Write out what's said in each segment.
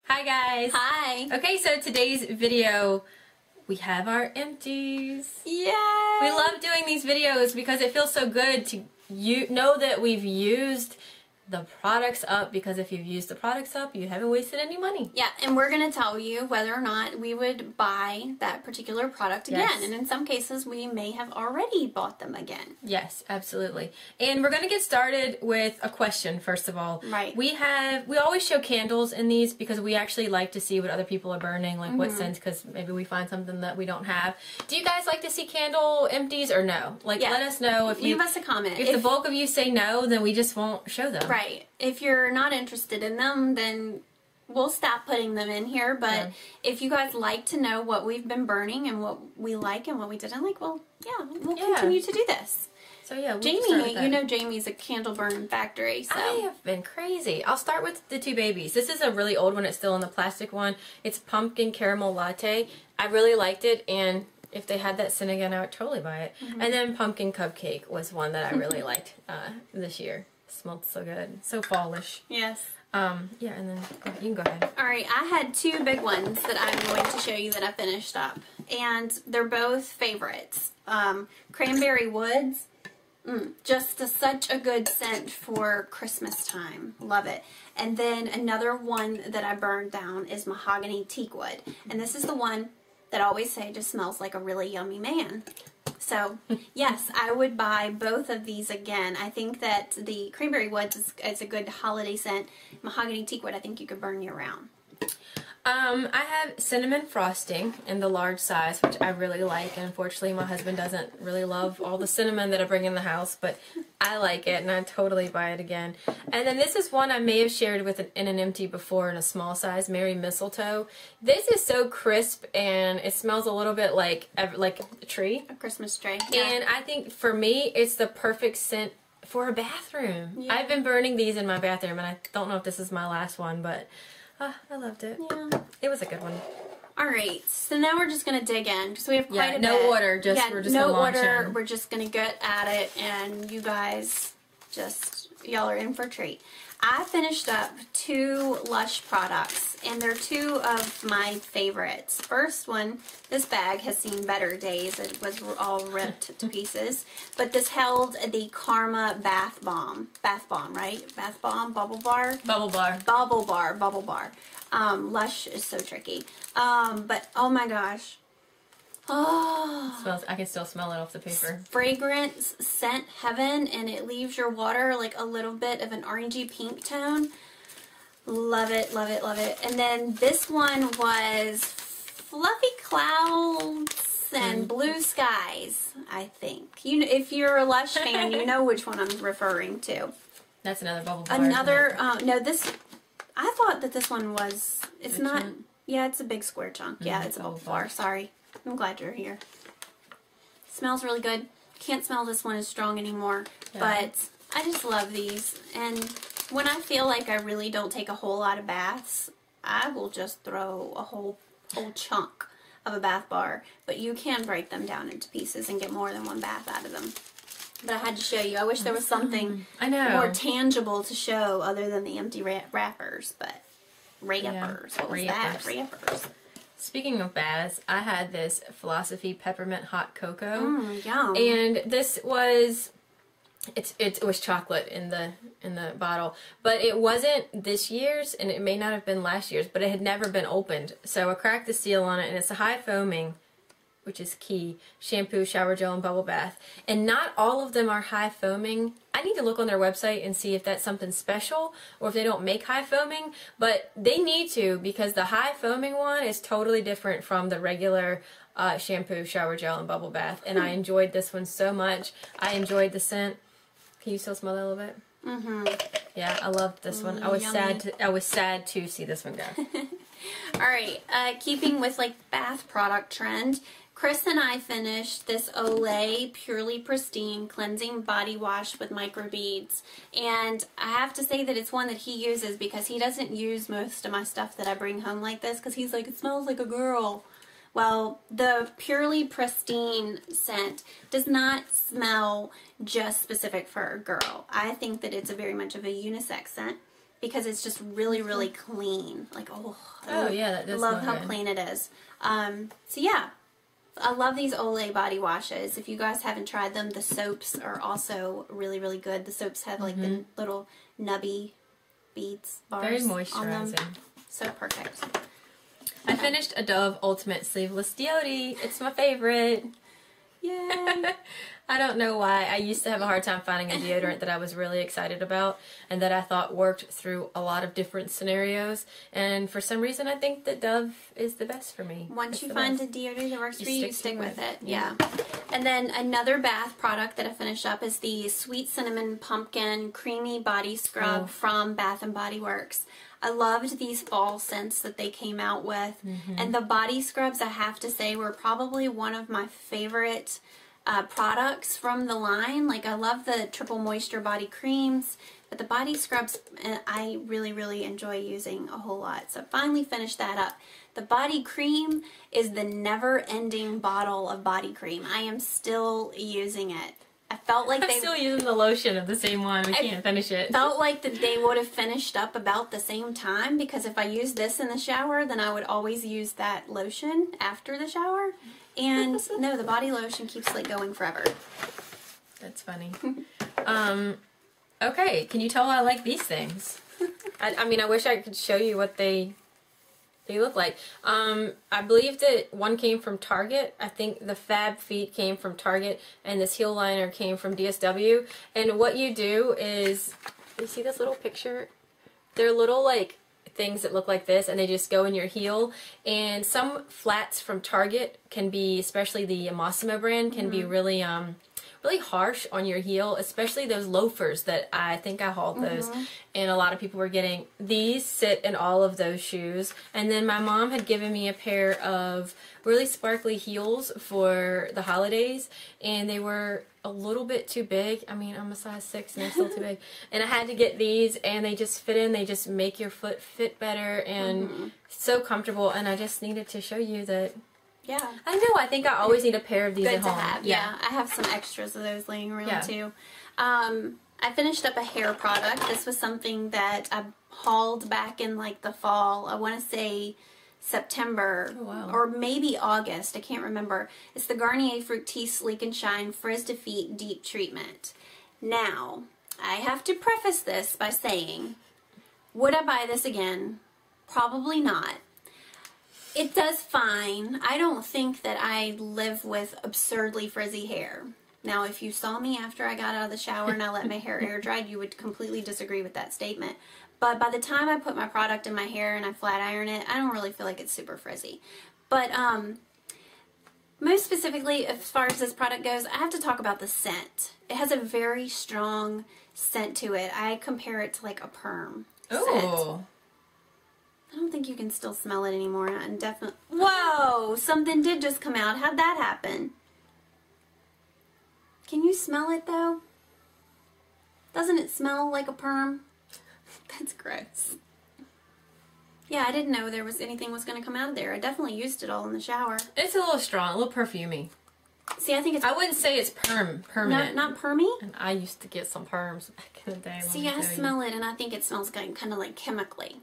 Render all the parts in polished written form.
Hi guys! Hi! Okay, so today's video, we have our empties. Yay! We love doing these videos because it feels so good to know that we've used the products up, because if you've used the products up, you haven't wasted any money. Yeah, and we're going to tell you whether or not we would buy that particular product again. Yes. And in some cases, we may have already bought them again. Yes, absolutely. And we're going to get started with a question, first of all. Right. We always show candles in these because we actually like to see what other people are burning, like what scents, because maybe we find something that we don't have. Do you guys like to see candle empties or no? Like, let us know if Leave us a comment. If the bulk of you say no, then we just won't show them. Right. If you're not interested in them, then we'll stop putting them in here. But if you guys like to know what we've been burning and what we like and what we didn't like, well, we'll continue to do this. So yeah, Jamie, you know Jamie's a candle burning factory, so. I have been crazy. I'll start with the two babies. This is a really old one. It's still in the plastic one. It's pumpkin caramel latte. I really liked it, and if they had that scent again, I would totally buy it. And then pumpkin cupcake was one that I really liked this year. Smelled so good, so fallish. Yes. Yeah, and then you can go ahead. All right, I had two big ones that I'm going to show you that I finished up, and they're both favorites. Cranberry Woods, just such a good scent for Christmas time. Love it. And then another one that I burned down is Mahogany Teakwood, and this is the one that I always say just smells like a really yummy man. So, yes, I would buy both of these again. I think that the Cranberry Woods is a good holiday scent. Mahogany Teakwood, I think you could burn year-round. I have cinnamon frosting in the large size, which I really like. And unfortunately, my husband doesn't really love all the cinnamon that I bring in the house, but I like it, and I'd totally buy it again. And then this is one I may have shared in an empty before in a small size, Merry Mistletoe. This is so crisp, and it smells a little bit like a tree. A Christmas tree. Yeah. And I think for me, it's the perfect scent for a bathroom. Yeah. I've been burning these in my bathroom, and I don't know if this is my last one, but I loved it. Yeah. It was a good one. Alright, so now we're just going to dig in, because we have quite a bit. No order, we're just going to launch in. We're just going to get at it, and you guys y'all are in for a treat. I finished up two LUSH products, and they're two of my favorites. First one, this bag has seen better days. It was all ripped to pieces. But this held the Karma Bath Bomb. Bath Bomb, right? Bath Bomb? Bubble Bar? Bubble Bar. Bubble Bar. Bubble Bar. LUSH is so tricky. But, oh my gosh. Oh, smells. I can still smell it off the paper. Fragrance scent heaven, and it leaves your water like a little bit of an orangey pink tone. Love it, love it, love it. And then this one was fluffy clouds and blue skies, I think. If you're a LUSH fan, you know which one I'm referring to. That's another bubble bar. No, this, I thought that this one was, it's not, yeah, it's a big square chunk. Yeah, it's a bubble bar, sorry. I'm glad you're here. Smells really good. Can't smell this one as strong anymore, but I just love these. And when I feel like I really don't take a whole lot of baths, I will just throw a whole chunk of a bath bar. But you can break them down into pieces and get more than one bath out of them. But I had to show you. I wish there was something more tangible to show other than the empty wrappers. But wrappers. What was that? Wrappers. Speaking of baths, I had this Philosophy Peppermint Hot Cocoa. Yum. And this was, it was chocolate in the bottle, but it wasn't this year's, and it may not have been last year's, but it had never been opened. So I cracked the seal on it, and it's a high foaming, which is key, shampoo, shower gel, and bubble bath. And not all of them are high foaming. I need to look on their website and see if that's something special or if they don't make high foaming, but they need to, because the high foaming one is totally different from the regular shampoo, shower gel, and bubble bath. And I enjoyed this one so much. I enjoyed the scent. Can you still smell that a little bit? Mm-hmm. Yeah, I loved this one. I was sad to see this one go. All right, keeping with like bath product trend, Chris and I finished this Olay Purely Pristine Cleansing Body Wash with microbeads. And I have to say that it's one that he uses because he doesn't use most of my stuff that I bring home like this because he's like, it smells like a girl. Well, the Purely Pristine scent does not smell just specific for a girl. I think that it's very much of a unisex scent. because it's just really, really clean. Like, yeah, that does I love smell how good. clean it is. So yeah, I love these Olay body washes. If you guys haven't tried them, the soaps are also really, really good. The soaps have like the little nubby beads, bars Very on them. moisturizing. So perfect. I finished a Dove Ultimate Sleeveless Deodorant. It's my favorite. Yay! I don't know why. I used to have a hard time finding a deodorant that I was really excited about and that I thought worked through a lot of different scenarios. And for some reason, I think that Dove is the best for me. Once you find a deodorant that works for you, stick with it. Yeah. And then another bath product that I finished up is the Sweet Cinnamon Pumpkin Creamy Body Scrub from Bath & Body Works. I loved these fall scents that they came out with. And the body scrubs, I have to say, were probably one of my favorite products from the line. Like, I love the Triple Moisture body creams, but the body scrubs I really, really enjoy using a whole lot. So I finally finished that up. The body cream is the never-ending bottle of body cream. I am still using it. I felt like I'm still using the lotion of the same one. We can't finish it. Felt like that they would have finished up about the same time, because if I used this in the shower, then I would always use that lotion after the shower. And no, the body lotion keeps like going forever. That's funny. Okay, can you tell I like these things? I mean, I wish I could show you what they look like. I believe that one came from Target. I think the Fab Feet came from Target, and this heel liner came from DSW. And what you do is, you see this little picture? They're little like things that look like this, and they just go in your heel. And some flats from Target can be, especially the Massimo brand, can be really really harsh on your heel, especially those loafers that I think I hauled those, and a lot of people were getting. These sit in all of those shoes. And then my mom had given me a pair of really sparkly heels for the holidays, and they were a little bit too big. I mean, I'm a size 6 and they're still too big. And I had to get these, and they just fit in. They just make your foot fit better, and so comfortable. And I just needed to show you that. Yeah. I know. I think I always need a pair of these at home. Good to have. Yeah. I have some extras of those laying around too. I finished up a hair product. This was something that I hauled back in like the fall. I want to say September or maybe August. I can't remember. It's the Garnier Fructis Sleek and Shine Frizz to Feet Deep Treatment. Now, I have to preface this by saying, would I buy this again? Probably not. It does fine. I don't think that I live with absurdly frizzy hair. Now, if you saw me after I got out of the shower and I let my hair air dried, you would completely disagree with that statement. But by the time I put my product in my hair and I flat iron it, I don't really feel like it's super frizzy. But most specifically, as far as this product goes, I have to talk about the scent. It has a very strong scent to it. I compare it to like a perm scent. I don't think you can still smell it anymore. And definitely, whoa! Something did just come out. How'd that happen? Can you smell it though? Doesn't it smell like a perm? That's gross. Yeah, I didn't know there was anything was going to come out of there. I definitely used it all in the shower. It's a little strong, a little perfumey. See, I think it's... I wouldn't say it's permanent. Not permy? And I used to get some perms back in the day. See, I smell it, and I think it smells kind of like chemically.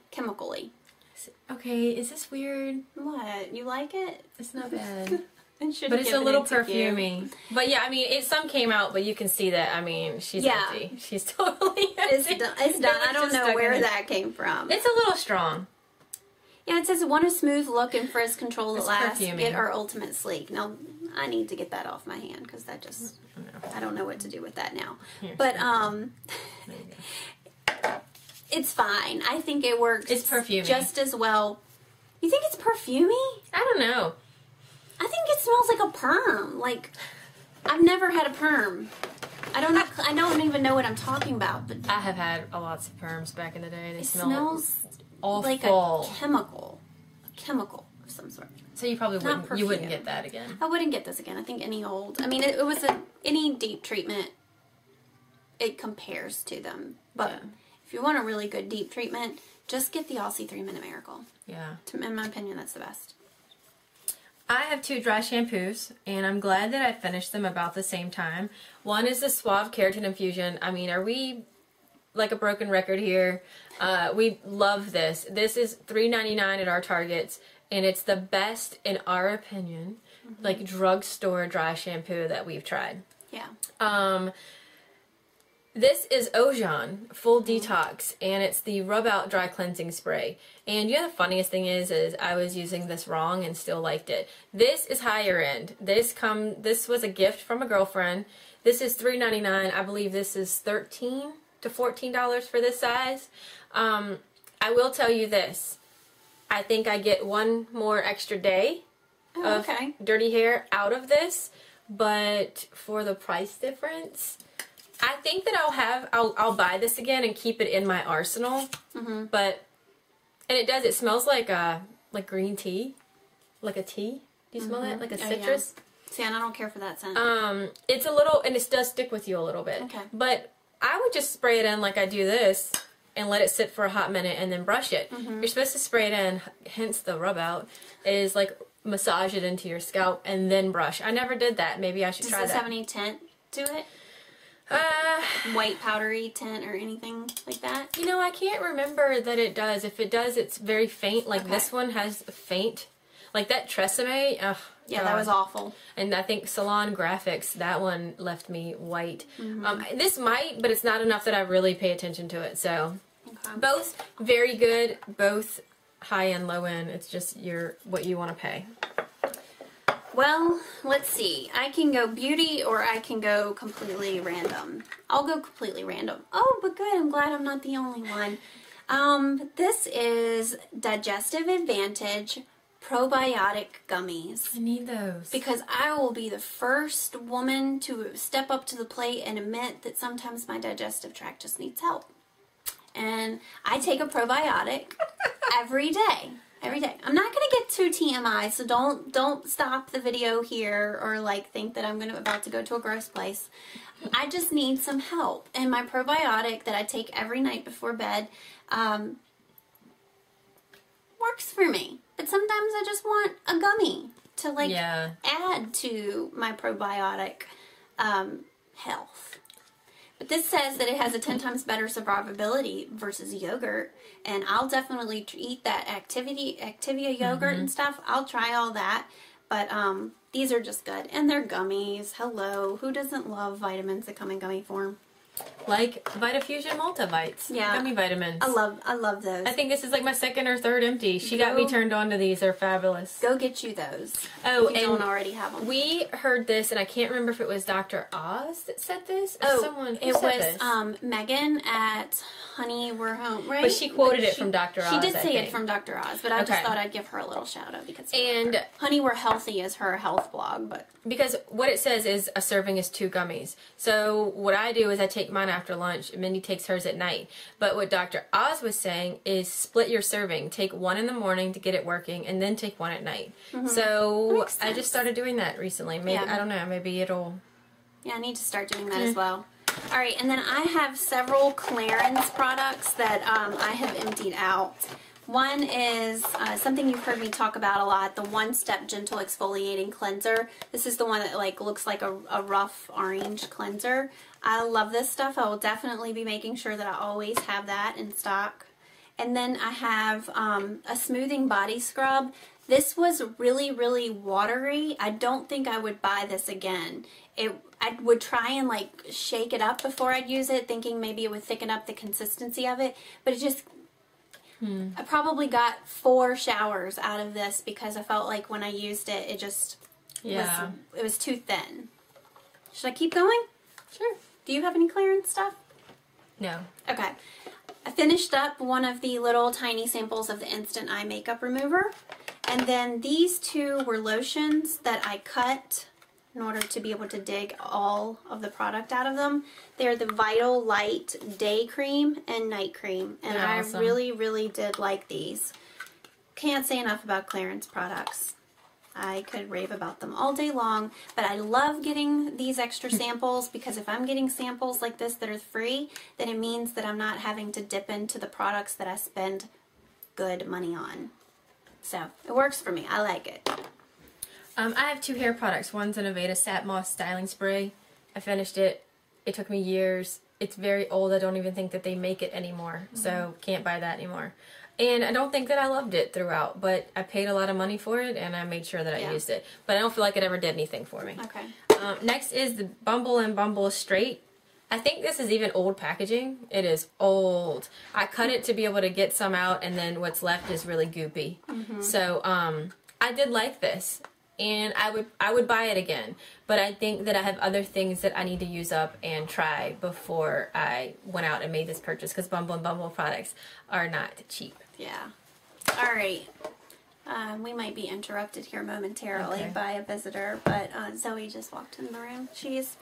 Okay, is this weird? What? You like it? It's not bad. But it's a little perfumey. But yeah, I mean, some came out, but you can see that, I mean, she's empty. She's totally empty. It's done. I don't know where that came from. It's a little strong. Yeah, it says, want a smooth look and frizz control at last. Perfumey. Get our ultimate sleek. Now, I need to get that off my hand because that just, I don't know what to do with that now. But, it's fine. I think it works. It's perfumey. Just as well. You think it's perfumey? I don't know. I think it smells like a perm. Like, I've never had a perm. I don't even know what I'm talking about. But I have had lots of perms back in the day. They smells awful. Like a chemical of some sort. So you probably wouldn't get that again. I wouldn't get this again. I think any old. I mean, it was any deep treatment. It compares to them, but if you want a really good deep treatment, just get the Aussie 3-Minute Miracle. Yeah. In my opinion, that's the best. I have 2 dry shampoos, and I'm glad that I finished them about the same time. One is the Suave Kerative Infusion. I mean, are we like a broken record here. We love this. This is $3.99 at our Targets, and it's the best, in our opinion, like drugstore dry shampoo that we've tried. Yeah. This is Ojon Full Detox, and it's the Rub Out Dry Cleansing Spray. And you know the funniest thing is I was using this wrong and still liked it. This is higher end. This was a gift from a girlfriend. This is $3.99. I believe this is $13 to $14 for this size. I will tell you this. I think I get one more extra day of dirty hair out of this, but for the price difference, I think that I'll buy this again and keep it in my arsenal. But, and it smells like green tea, like a tea. Do you smell that? Like a citrus? Yeah. See, and I don't care for that scent. It's a little, and it does stick with you a little bit. Okay. But I would just spray it in like I do this and let it sit for a hot minute and then brush it. You're supposed to spray it in, hence the rub out, is like massage it into your scalp and then brush. I never did that. Maybe I should try that. Does this have any tint to it? White powdery tint or anything like that? You know, I can't remember that it does. If it does, it's very faint. Like this one has faint. Like that Tresemme, yeah, that was awful. And I think Salon Graphics, that one left me white. This might, but it's not enough that I really pay attention to it. So, both very good, both high and low end. It's just what you want to pay. Well, let's see. I can go beauty or I can go completely random. I'll go completely random. Oh, but good. I'm glad I'm not the only one. This is Digestive Advantage Probiotic Gummies. I need those. Because I will be the first woman to step up to the plate and admit that sometimes my digestive tract just needs help. And I take a probiotic every day. Every day. I'm not going to get too TMI, so don't stop the video here or like think that I'm about to go to a gross place. I just need some help. And my probiotic that I take every night before bed works for me. But sometimes I just want a gummy to like add to my probiotic health. But this says that it has a 10 times better survivability versus yogurt, and I'll definitely eat that Activia yogurt and stuff. I'll try all that, but these are just good, and they're gummies. Hello, who doesn't love vitamins that come in gummy form? Like Vitafusion Multivites. Yeah. Gummy vitamins. I love those. I think this is like my second or third empty. She got me turned on to these. They're fabulous. Go get you those. Oh, if you don't already have them. We heard this, and I can't remember if it was Dr. Oz that said this. Or someone it was Megan at Honey We're Home, right? But she quoted it from Dr. Oz. She did say it from Dr. Oz, but I just thought I'd give her a little shout out because Honey We're Healthy is her health blog, but because what it says is a serving is 2 gummies. So what I do is I take mine after lunch. Mindy takes hers at night. But what Dr. Oz was saying is split your serving. Take 1 in the morning to get it working, and then take 1 at night. So I just started doing that recently. Maybe I don't know. Maybe it'll. Yeah, I need to start doing that as well. All right, and then I have several clearance products that I have emptied out. One is something you've heard me talk about a lot, the One Step Gentle Exfoliating Cleanser. This is the one that like looks like a rough orange cleanser. I love this stuff. I will definitely be making sure that I always have that in stock. And then I have a smoothing body scrub. This was really, really watery. I don't think I would buy this again. I would try and like shake it up before I'd use it, thinking maybe it would thicken up the consistency of it, but it just I probably got 4 showers out of this because I felt like when I used it, it just it was too thin. Should I keep going? Sure. Do you have any clearance stuff? No. Okay. I finished up one of the little tiny samples of the Instant Eye Makeup Remover, and then these 2 were lotions that I cut in order to be able to dig all of the product out of them. They're the Vital Light Day Cream and Night Cream, and I really, really did like these. Can't say enough about clearance products. I could rave about them all day long, but I love getting these extra samples because if I'm getting samples like this that are free, then it means that I'm not having to dip into the products that I spend good money on. So, it works for me. I like it. I have 2 hair products. One's an Aveda Sap Moss Styling Spray. I finished it. It took me years. it's very old. I don't even think that they make it anymore, so can't buy that anymore. And I don't think that I loved it throughout, but I paid a lot of money for it, and I made sure that I used it. But I don't feel like it ever did anything for me. Okay. Next is the Bumble and Bumble Straight. I think this is even old packaging. It is old. I cut it to be able to get some out, and then what's left is really goopy. So I did like this, and I would buy it again. But I think that I have other things that I need to use up and try before I went out and made this purchase, because Bumble and Bumble products are not cheap. Yeah. All right. We might be interrupted here momentarily by a visitor, but Zoe just walked in the room. She is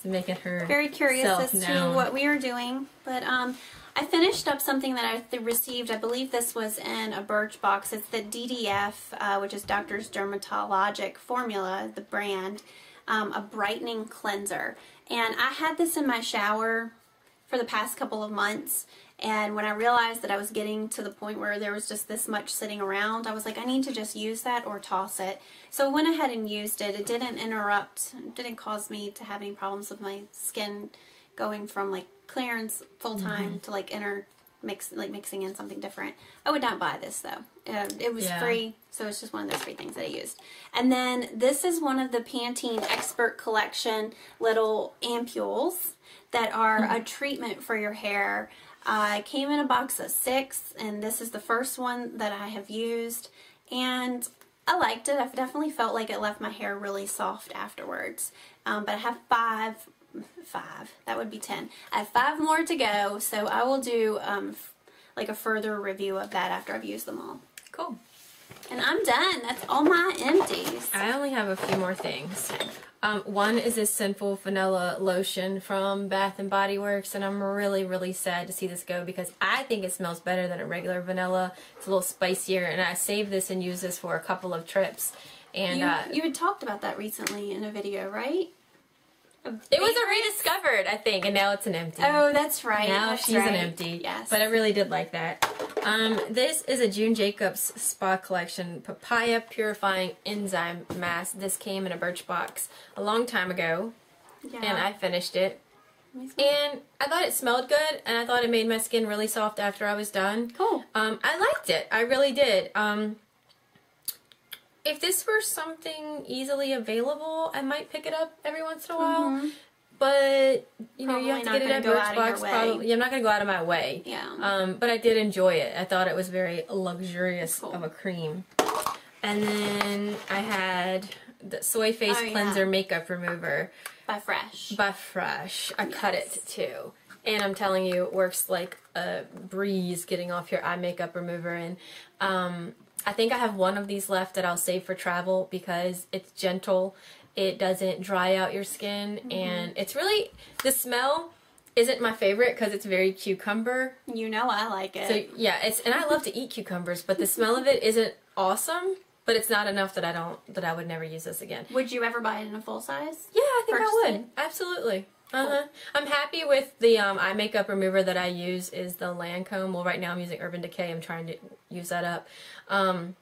making her very curious as to what we are doing. But I finished up something that I received. I believe this was in a Birchbox. It's the DDF, which is Doctor's Dermatologic Formula, the brand, a brightening cleanser. And I had this in my shower for the past couple of months. And when I realized that I was getting to the point where there was just this much sitting around, I was like, I need to just use that or toss it. So I went ahead and used it. It didn't interrupt, it didn't cause me to have any problems with my skin going from like clearance full-time to like mixing in something different. I would not buy this though. It was free, so it's just one of those free things that I used. And then this is one of the Pantene Expert Collection little ampules that are a treatment for your hair. I came in a box of 6, and this is the first one that I have used, and I liked it. I've definitely felt like it left my hair really soft afterwards. But I have 5, that would be 10. I have 5 more to go, so I will do like a further review of that after I've used them all. Cool. And I'm done. That's all my empties. I only have a few more things. One is this Sinful Vanilla Lotion from Bath & Body Works, and I'm really, really sad to see this go because I think it smells better than a regular vanilla. It's a little spicier, and I saved this and used this for a couple of trips. And you had talked about that recently in a video, right? It was a rediscovered, I think, and now it's an empty. Oh, that's right. Now she's an empty. Yes. But I really did like that. This is a June Jacobs Spa Collection Papaya Purifying Enzyme Mask. This came in a Birchbox a long time ago, and I finished it. And I thought it smelled good, and I thought it made my skin really soft after I was done. Cool. I liked it. I really did. If this were something easily available, I might pick it up every once in a while. But, you know, you have to get it at Birchbox. Probably. I'm not going to go out of my way. Yeah. But I did enjoy it. I thought it was very luxurious of a cream. And then I had the Soy Face Cleanser Makeup Remover. By Fresh. By Fresh. I cut it, too. And I'm telling you, it works like a breeze getting off your eye makeup remover. And, I think I have one of these left that I'll save for travel because it's gentle. It doesn't dry out your skin, and it's really, the smell isn't my favorite because it's very cucumber. You know I like it. So yeah, and I love to eat cucumbers, but the smell of it isn't awesome, but it's not enough that I would never use this again. Would you ever buy it in a full size? Yeah, I think I would. Absolutely. Cool. I'm happy with the eye makeup remover that I use is the Lancome. Well, right now I'm using Urban Decay. I'm trying to use that up. But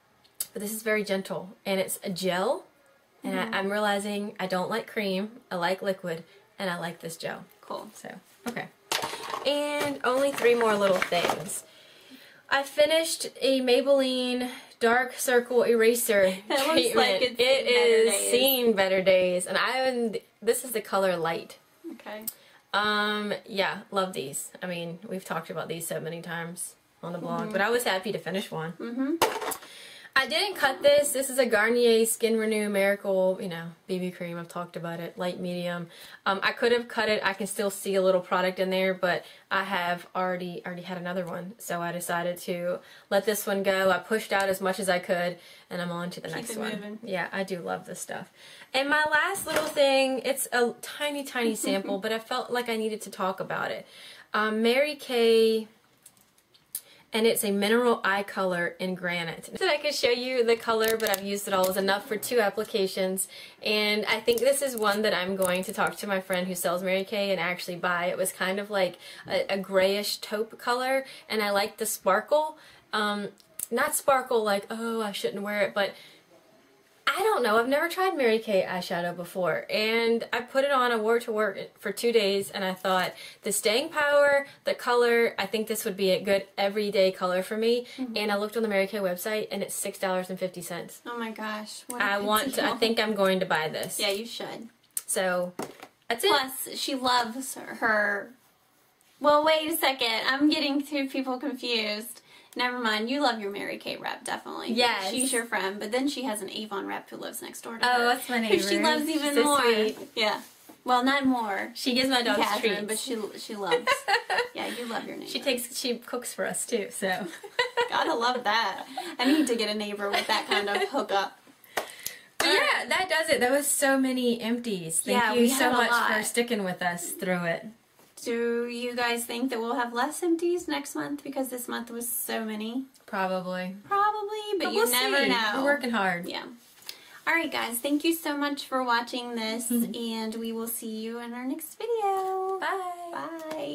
this is very gentle, and it's a gel, and I'm realizing I don't like cream. I like liquid, and I like this gel. Cool. So, okay. And only 3 more little things. I finished a Maybelline Dark Circle Eraser treatment. Looks like it is seen better days, and this is the color Light. Okay. Yeah, love these. I mean, we've talked about these so many times on the blog, but I was happy to finish one. I didn't cut this. This is a Garnier Skin Renew Miracle, you know, BB cream. I've talked about it. Light, medium. I could have cut it. I can still see a little product in there, but I have already had another one, so I decided to let this one go. I pushed out as much as I could, and I'm on to the next one. Moving. Yeah, I do love this stuff. And my last little thing, it's a tiny, tiny sample, but I felt like I needed to talk about it. Mary Kay, and it's a mineral eye color in granite. So I could show you the color, but I've used it all. It's enough for 2 applications, and I think this is one that I'm going to talk to my friend who sells Mary Kay and actually buy. It was kind of like a grayish taupe color, and I like the sparkle. Not sparkle like, oh, I shouldn't wear it, but I I don't know. I've never tried Mary Kay eyeshadow before, and I put it on. I wore it to work for 2 days, and I thought the staying power, the color, I think this would be a good everyday color for me. And I looked on the Mary Kay website, and it's $6.50. Oh my gosh! What I think I'm going to buy this. Yeah, you should. So that's it. Plus, she loves her. Well, wait a second. I'm getting two people confused. Never mind. You love your Mary Kay rep, definitely. Yes. She's your friend, but then she has an Avon rep who lives next door to her. Oh, that's my neighbor. Who she loves even so more. Sweet. Yeah. Well, not more. She gives my dogs Catherine, treats. but she loves. Yeah, you love your neighbor. She cooks for us too. So Gotta love that. I need to get a neighbor with that kind of hookup. But yeah, that does it. That was so many empties. Thank you so much for sticking with us through it. Do you guys think that we'll have less empties next month? Because this month was so many. Probably. Probably, but you we'll never see. know. We're working hard. Yeah. Alright guys, thank you so much for watching this, and we will see you in our next video. Bye. Bye.